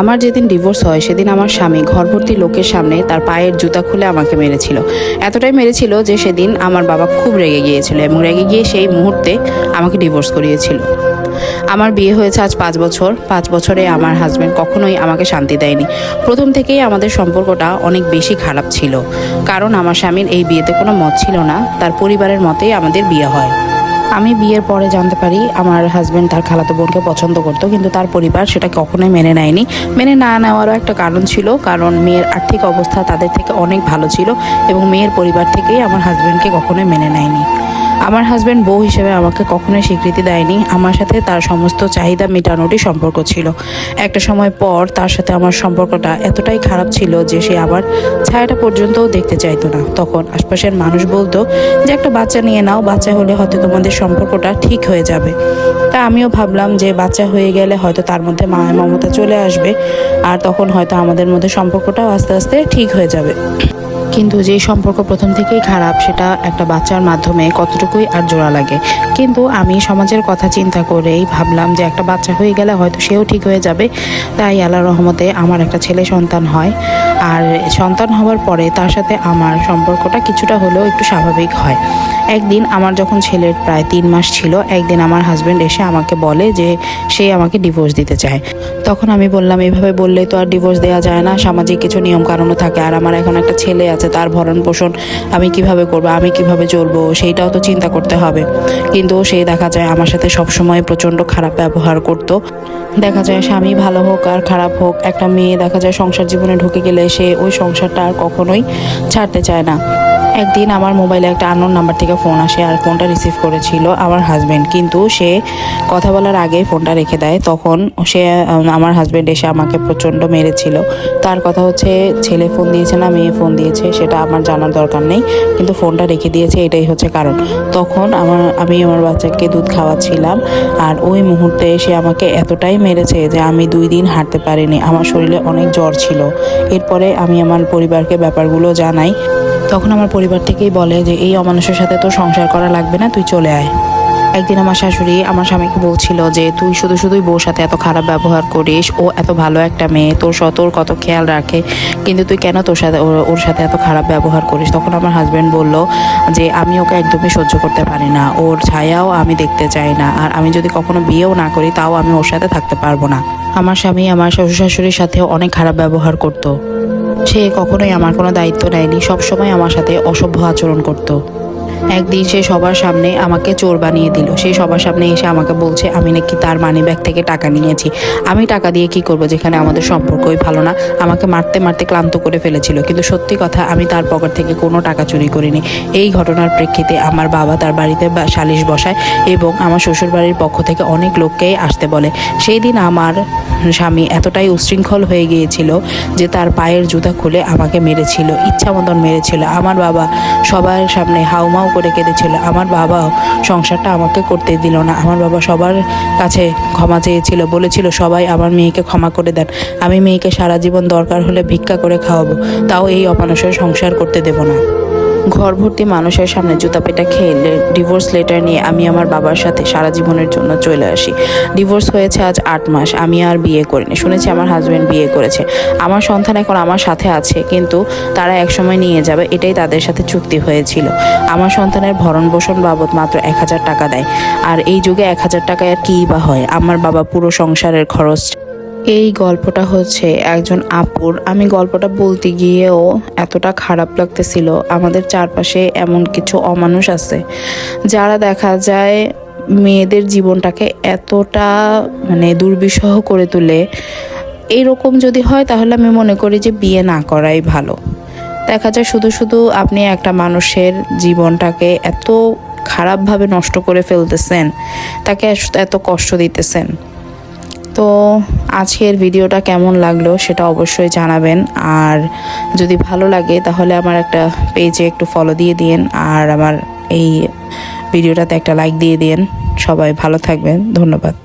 আমার যেদিন ডিভোর্স হয় সেদিন আমার স্বামী ঘরভর্তি লোকের সামনে তার পায়ের জুতা খুলে আমাকে মেরেছিল। এতটাই মেরেছিল যে সেদিন আমার বাবা খুব রেগে গিয়েছিল এবং রেগে গিয়ে সেই মুহূর্তে আমাকে ডিভোর্স করিয়েছিল। আমার বিয়ে হয়েছে আজ 5 বছর। 5 বছরে আমার হাজব্যান্ড কখনোই আমাকে শান্তি দেয়নি। প্রথম থেকেই আমাদের সম্পর্কটা অনেক বেশি খারাপ ছিল, কারণ আমার স্বামীর এই বিয়েতে কোনো মত ছিল না। তার পরিবারের মতেই আমাদের বিয়ে হয়। আমি বিয়ের পরে জানতে পারি আমার হাজব্যান্ড তার খালাতো বোনকে পছন্দ করতো, কিন্তু তার পরিবার সেটা কখনোই মেনে নেয়নি। মেনে না নেওয়ারও একটা কারণ ছিল, কারণ মেয়ের আর্থিক অবস্থা তাদের থেকে অনেক ভালো ছিল এবং মেয়ের পরিবার থেকেই আমার হাজব্যান্ডকে কখনোই মেনে নেয়নি। আমার হাজব্যান্ড বউ হিসেবে আমাকে কখনোই স্বীকৃতি দেয়নি। আমার সাথে তার সমস্ত চাহিদা মেটানোরই সম্পর্ক ছিল। একটা সময় পর তার সাথে আমার সম্পর্কটা এতটাই খারাপ ছিল যে সে আবার ছায়াটা পর্যন্তও দেখতে চাইতো না। তখন আশপাশের মানুষ বলতো যে একটা বাচ্চা নিয়ে নাও, বাচ্চা হলে হয়তো তোমাদের সম্পর্কটা ঠিক হয়ে যাবে। তা আমিও ভাবলাম যে বাচ্চা হয়ে গেলে হয়তো তার মধ্যে মায়া মমতা চলে আসবে, আর তখন হয়তো আমাদের মধ্যে সম্পর্কটাও আস্তে আস্তে ঠিক হয়ে যাবে। কিন্তু যে সম্পর্ক প্রথম থেকেই খারাপ, সেটা একটা বাচ্চার মাধ্যমে কতটুকুই আর জোড়া লাগে। কিন্তু আমি সমাজের কথা চিন্তা করেই ভাবলাম যে একটা বাচ্চা হয়ে গেলে হয়তো সেও ঠিক হয়ে যাবে। তাই আল্লাহর রহমতে আমার একটা ছেলে সন্তান হয়, আর সন্তান হওয়ার পরে তার সাথে আমার সম্পর্কটা কিছুটা হলেও একটু স্বাভাবিক হয়। একদিন আমার যখন ছেলের প্রায় 3 মাস ছিল, একদিন আমার হাজব্যান্ড এসে আমাকে বলে যে সে আমাকে ডিভোর্স দিতে চায়। তখন আমি বললাম, এভাবে বললে তো আর ডিভোর্স দেওয়া যায় না, সামাজিক কিছু নিয়ম কারণও থাকে, আর আমার এখন একটা ছেলে আছে, তার ভরণ পোষণ আমি কিভাবে করবো, আমি কিভাবে চলবো সেইটাও তো চিন্তা করতে হবে। কিন্তু সে দেখা যায় আমার সাথে সবসময় প্রচণ্ড খারাপ ব্যবহার করত। দেখা যায় স্বামী ভালো হোক আর খারাপ হোক, একটা মেয়ে দেখা যায় সংসার জীবনে ঢুকে গেলে সে ওই সংসারটা আর কখনোই ছাড়তে চায় না। একদিন আমার মোবাইলে একটা আননোন নাম্বার থেকে ফোন আসে, আর ফোনটা রিসিভ করেছিল আমার হাজব্যান্ড, কিন্তু সে কথা বলার আগে ফোনটা রেখে দেয়। তখন সে আমার হাজব্যান্ড এসে আমাকে প্রচণ্ড মেরেছিল। তার কথা হচ্ছে ছেলে ফোন দিয়েছে না মেয়ে ফোন দিয়েছে সেটা আমার জানার দরকার নেই, কিন্তু ফোনটা রেখে দিয়েছে এটাই হচ্ছে কারণ। তখন আমি আমার বাচ্চাকে দুধ খাওয়াচ্ছিলাম, আর ওই মুহূর্তে সে আমাকে এতটাই মেরেছে যে আমি 2 দিন হাঁটতে পারিনি। আমার শরীরে অনেক জ্বর ছিল। এরপরে আমি আমার পরিবারকে ব্যাপারগুলো জানাই। তখন আমার পরিবার থেকেই বলে যে এই অমানুষের সাথে তো সংসার করা লাগবে না, তুই চলে আয়। একদিন আমার শাশুড়ি আমার স্বামীকে বলছিল যে তুই শুধুই বউর সাথে এত খারাপ ব্যবহার করিস, ও এত ভালো একটা মেয়ে, তোর কত খেয়াল রাখে, কিন্তু তুই কেন ওর সাথে এত খারাপ ব্যবহার করিস। তখন আমার হাজব্যান্ড বলল যে আমি ওকে একদমই সহ্য করতে পারি না, ওর ছায়াও আমি দেখতে চাই না, আর আমি যদি কখনো বিয়েও না করি তাও আমি ওর সাথে থাকতে পারবো না। আমার স্বামী আমার শ্বশুর শাশুড়ির সাথেও অনেক খারাপ ব্যবহার করতো। সে কখনোই আমার কোনো দায়িত্ব নেয়নি, সবসময় আমার সাথে অসভ্য আচরণ করত। একদিন সে সবার সামনে আমাকে চোর বানিয়ে দিল। সে সবার সামনে এসে আমাকে বলছে আমি নাকি তার মানিব্যাগ থেকে টাকা নিয়েছি। আমি টাকা দিয়ে কি করব, যেখানে আমাদের সম্পর্কই ভালো না। আমাকে মারতে মারতে ক্লান্ত করে ফেলেছিল, কিন্তু সত্যি কথা আমি তার পকেট থেকে কোনো টাকা চুরি করিনি। এই ঘটনার প্রেক্ষিতে আমার বাবা তার বাড়িতে সালিশ বসায় এবং আমার শ্বশুর বাড়ির পক্ষ থেকে অনেক লোককেই আসতে বলে। সেই দিন আমার স্বামী এতটাই উচ্ছৃঙ্খল হয়ে গিয়েছিল যে তার পায়ের জুতা খুলে আমাকে মেরেছিল, ইচ্ছা মতন মেরেছিল। আমার বাবা সবার সামনে হাউমাউ করে কেঁদেছিল। আমার বাবাও সংসারটা আমাকে করতে দিল না। আমার বাবা সবার কাছে ক্ষমা চেয়েছিল, বলেছিল সবাই আমার মেয়েকে ক্ষমা করে দেন, আমি মেয়েকে সারা জীবন দরকার হলে ভিক্ষা করে খাওয়াবো, তাও এই অমানুষের সংসার করতে দেব না। ঘর ভর্তি মানুষের সামনে জুতা পেটা খেয়ে ডিভোর্স লেটার নিয়ে আমি আমার বাবার সাথে সারা জীবনের জন্য চলে আসি। ডিভোর্স হয়েছে আজ 8 মাস, আমি আর বিয়ে করিনি। শুনেছি আমার হাজব্যান্ড বিয়ে করেছে। আমার সন্তান এখন আমার সাথে আছে, কিন্তু তারা একসময় নিয়ে যাবে, এটাই তাদের সাথে চুক্তি হয়েছিল। আমার সন্তানের ভরণ পোষণ বাবদ মাত্র 1000 টাকা দেয়, আর এই যুগে 1000 টাকায় আর কী বা হয়। আমার বাবা পুরো সংসারের খরচ। এই গল্পটা হচ্ছে একজন আপুর। আমি গল্পটা বলতে গিয়েও এতটা খারাপ লাগতেছিল। আমাদের চারপাশে এমন কিছু অমানুষ আছে যারা দেখা যায় মেয়েদের জীবনটাকে এতটা দুর্বিষহ করে তোলে। এইরকম যদি হয় তাহলে আমি মনে করি যে বিয়ে না করাই ভালো। দেখা যায় শুধু আপনি একটা মানুষের জীবনটাকে এত খারাপভাবে নষ্ট করে ফেলতেছেন, তাকে এত কষ্ট দিতেছেন। তো আজকের ভিডিওটা কেমন লাগলো সেটা অবশ্যই জানাবেন, আর যদি ভালো লাগে তাহলে আমার একটা পেজে একটু ফলো দিয়ে দিন, আর আমার এই ভিডিওটাতে একটা লাইক দিয়ে দিন। সবাই ভালো থাকবেন, ধন্যবাদ।